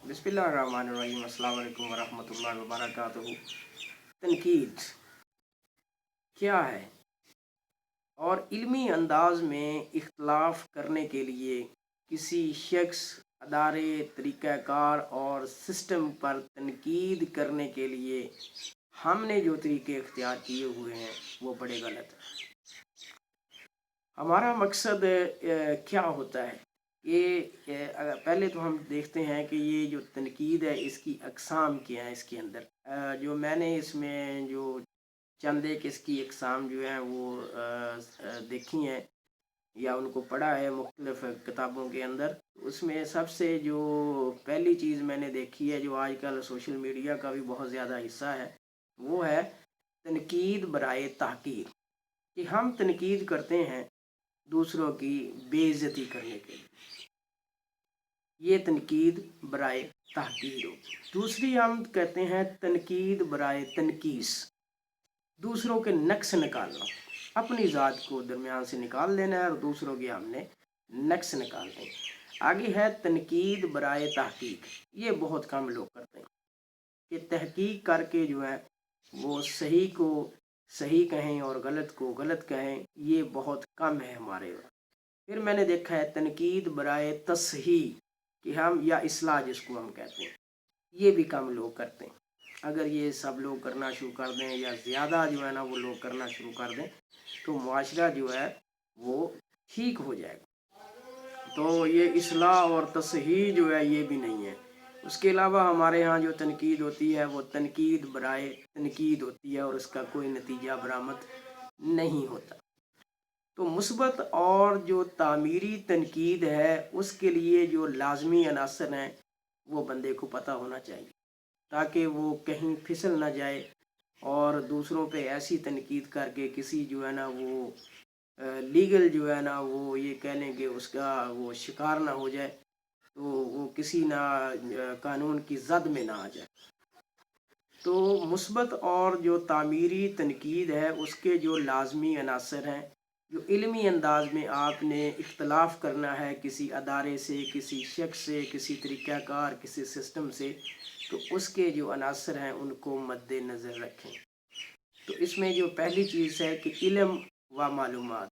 बिस्मिल्लाहिर्रहमानिर्रहीम अस्सलाम वालेकुम वरहमतुल्लाहि वबरकातुहू। तनकीद क्या है और इल्मी अंदाज में इख्तलाफ करने के लिए किसी शख्स, अदारे, तरीक़ाकार और सिस्टम पर तनकीद करने के लिए हमने जो तरीके इख्तियार किए हुए हैं वो बड़े गलत हैं। हमारा मकसद क्या होता है? पहले तो हम देखते हैं कि ये जो तनकीद है इसकी अक़साम क्या है। इसके अंदर जो मैंने इसमें जो चंद एक इसकी अक़साम जो है वो देखी हैं या उनको पढ़ा है मुख्तलिफ़ किताबों के अंदर। उसमें सबसे जो पहली चीज़ मैंने देखी है, जो आजकल सोशल मीडिया का भी बहुत ज़्यादा हिस्सा है, वो है तनकीद बराए तहक़ीर। कि हम तनकीद करते हैं दूसरों की बेइज्जती करने के लिए, ये तनकीद बराए तहक़ीर होगी। दूसरी हम कहते हैं तनकीद बराए तनकीस, दूसरों के नक्स निकालना, अपनी ज़ात को दरमियान से निकाल देना है और दूसरों के हमने नक्स निकालने। आगे है तनकीद बराए तहक़ीक़। ये बहुत कम लोग करते हैं कि तहक़ीक़ करके जो है वो सही को सही कहें और गलत को गलत कहें, ये बहुत कम है हमारे वहाँ। फिर मैंने देखा है तनकीद बराए तस्हीह, कि हम या इस्लाह जिसको हम कहते हैं, ये भी कम लोग करते हैं। अगर ये सब लोग करना शुरू कर दें या ज़्यादा जो है ना वो लोग करना शुरू कर दें तो मुआशरा जो है वो ठीक हो जाएगा। तो ये इस्लाह और तस्हीह जो है ये भी नहीं है। उसके अलावा हमारे यहाँ जो तनकीद होती है वो तनकीद बराए तनकीद होती है और उसका कोई नतीजा बरामद नहीं होता। तो मुस्बत और जो तामीरी तनकीद है उसके लिए जो लाजमी अनासर हैं वो बंदे को पता होना चाहिए, ताकि वो कहीं फिसल ना जाए और दूसरों पे ऐसी तनकीद करके किसी जो है ना वो लीगल जो है ना वो ये कह लें कि उसका वो शिकार ना हो जाए, तो वो किसी ना कानून की जद में ना आ जाए। तो मुस्बत और जो तामीरी तनकीद है उसके जो लाजमी अनासर हैं, जो इल्मी अंदाज में आपने इख्तलाफ करना है किसी अदारे से, किसी शख्स से, किसी तरीक़ाकार, किसी सिस्टम से, तो उसके जो अनासर हैं उनको मद्देनज़र रखें। तो इसमें जो पहली चीज़ है कि इल्म व मालूमात,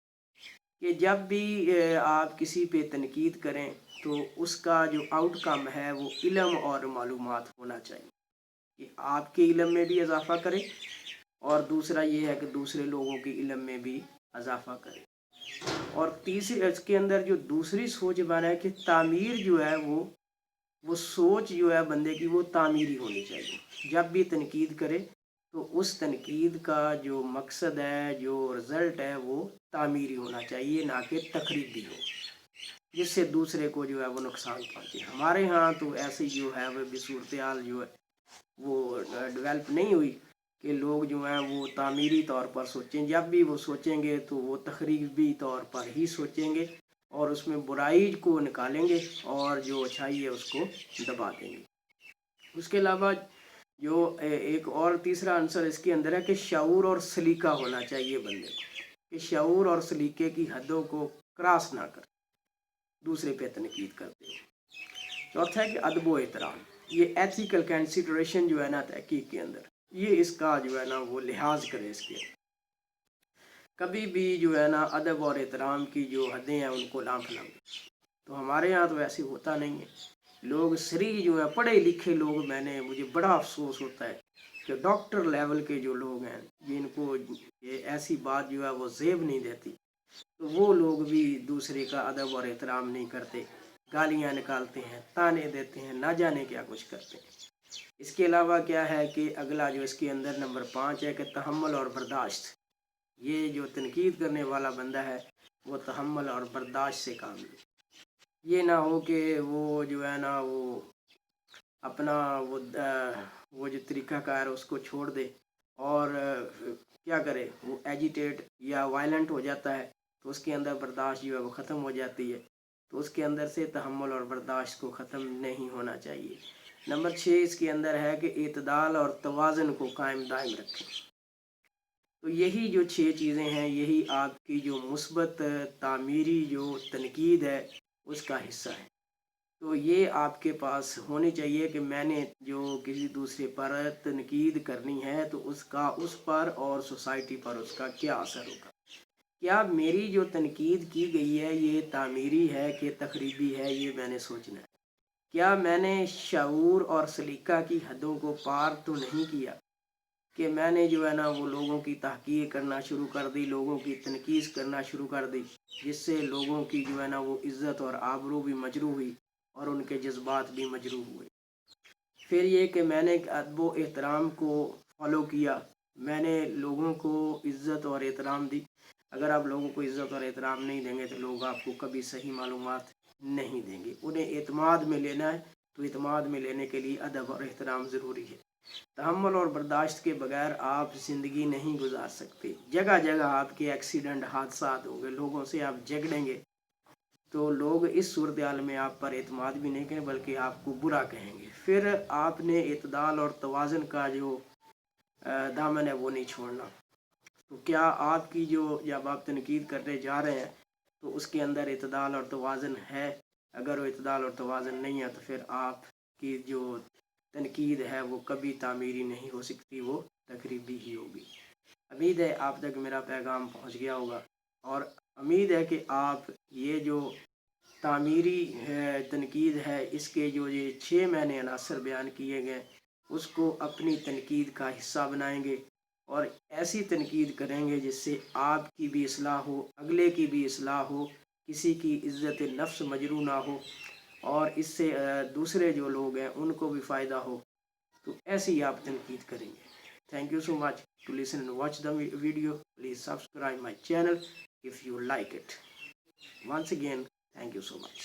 कि जब भी आप किसी पे तनकीद करें तो उसका जो आउटकम है वो इल्म और मालूमात होना चाहिए, कि आपके इल्म में भी इजाफ़ा करे और दूसरा ये है कि दूसरे लोगों के इल्म में भी इजाफ़ा करे। और तीसरी इसके अंदर जो दूसरी सोच बना है कि तामीर जो है वो सोच जो है बंदे की वो तामीरी होनी चाहिए। जब भी तनकीद करे तो उस तनकीद का जो मकसद है, जो रिज़ल्ट है, वो तामीरी होना चाहिए, ना कि तखरीबी हो जिससे दूसरे को जो है वो नुकसान पहुँचे। हमारे यहाँ तो ऐसी जो है वो भी सूरत हाल जो है वो डेवलप नहीं हुई कि लोग जो हैं वो तामीरी तौर पर सोचें। जब भी वो सोचेंगे तो वो तखरीबी तौर पर ही सोचेंगे और उसमें बुराई को निकालेंगे और जो अच्छाई है उसको दबा देंगे। उसके अलावा जो एक और तीसरा आंसर इसके अंदर है कि शऊर और सलीका होना चाहिए बंदे को, कि शऊर और सलीके की हदों को क्रॉस ना कर दूसरे पे तनकीद करते हैं। चौथा है कि अदब व एहतराम, ये एथिकल कंसिडरेशन जो है ना तहकीक के अंदर, ये इसका जो है ना वो लिहाज करे। इसके कभी भी जो है ना अदब और एहतराम की जो हदें हैं उनको लांघ ना। तो हमारे यहाँ तो ऐसे होता नहीं है। लोग सरी जो है पढ़े लिखे लोग, मुझे बड़ा अफसोस होता है कि डॉक्टर लेवल के जो लोग हैं जिनको ये ऐसी बात जो है वो जेब नहीं देती, तो वो लोग भी दूसरे का अदब और एहतराम नहीं करते, गालियाँ निकालते हैं, ताने देते हैं, ना जाने क्या कुछ करते हैं। इसके अलावा क्या है कि अगला जो इसके अंदर नंबर 5 है कि तहम्मुल और बर्दाश्त। ये जो तनकीद करने वाला बंदा है वो तहम्मुल और बर्दाश्त से काम ले। ये ना हो कि वो जो है ना वो अपना वो जो तरीक़ाकार है उसको छोड़ दे और क्या करे, वो एजिटेट या वायलेंट हो जाता है, तो उसके अंदर बर्दाश्त जो है वो ख़त्म हो जाती है। तो उसके अंदर से तहम्मुल और बर्दाश्त को ख़त्म नहीं होना चाहिए। नंबर 6 इसके अंदर है कि इत्दाल और तवाज़ुन को कायम दायम रखें। तो यही जो 6 चीज़ें हैं, यही आपकी जो मुस्बत तामीरी जो तनकीद है उसका हिस्सा है। تو یہ آپ کے پاس ہونی چاہیے کہ میں نے جو کسی دوسرے پر تنقید کرنی ہے تو اس کا اس پر اور سوسائٹی پر اس کا کیا اثر ہوگا، کیا میری جو تنقید کی گئی ہے یہ تعمیری ہے کہ تخریبی ہے، یہ میں نے سوچنا ہے۔ کیا میں نے شعور اور سلیقہ کی حدوں کو پار تو نہیں کیا کہ میں نے جو ہے نا وہ لوگوں کی تحقیر کرنا شروع کر دی، لوگوں کی تنقید کرنا شروع کر دی، جس سے لوگوں کی جو ہے نا وہ عزت اور آبرو بھی مجروح ہوئی اور ان کے جذبات بھی مجروح ہوئے۔ پھر یہ کہ میں نے ادب و احترام کو فالو کیا، میں نے لوگوں کو عزت اور احترام دی۔ اگر آپ لوگوں کو عزت اور احترام نہیں دیں گے تو لوگ آپ کو کبھی صحیح معلومات نہیں دیں گے۔ انہیں اعتماد میں لینا ہے تو اعتماد میں لینے کے لیے ادب اور احترام ضروری ہے۔ تحمل اور برداشت کے بغیر آپ زندگی نہیں گزار سکتے۔ جگہ جگہ آپ کے ایکسیڈنٹ، حادثات ہوں گے، لوگوں سے آپ جھگڑیں گے تو لوگ اس صورتحال میں آپ پر اعتماد بھی نہیں کریں بلکہ آپ کو برا کہیں گے۔ پھر آپ نے اعتدال اور توازن کا جو دامن ہے وہ نہیں چھوڑنا۔ تو کیا آپ کی جب آپ تنقید کرنے جا رہے ہیں تو اس کے اندر اعتدال اور توازن ہے؟ اگر وہ اعتدال اور توازن نہیں ہے تو پھر آپ کی جو تنقید ہے وہ کبھی تعمیری نہیں ہو سکتی، وہ تخریبی ہی ہوگی۔ امید ہے آپ تک میرا پیغام پہنچ گیا ہوگا، اور امید ہے کہ آپ یہ جو تعمیری تنقید ہے اس کے جو یہ 6 میں نے عناصر بیان کیے گئے اس کو اپنی تنقید کا حصہ بنائیں گے اور ایسی تنقید کریں گے جس سے آپ کی بھی اصلاح ہو، اگلے کی بھی اصلاح ہو، کسی کی عزت نفس مجروح نہ ہو، اور اس سے دوسرے جو لوگ ہیں ان کو بھی فائدہ ہو۔ تو ایسی ہی آپ تنقید کریں گے۔ Thank you so much to listen and watch the video. Please subscribe my channel if you like it. Once again, thank you so much.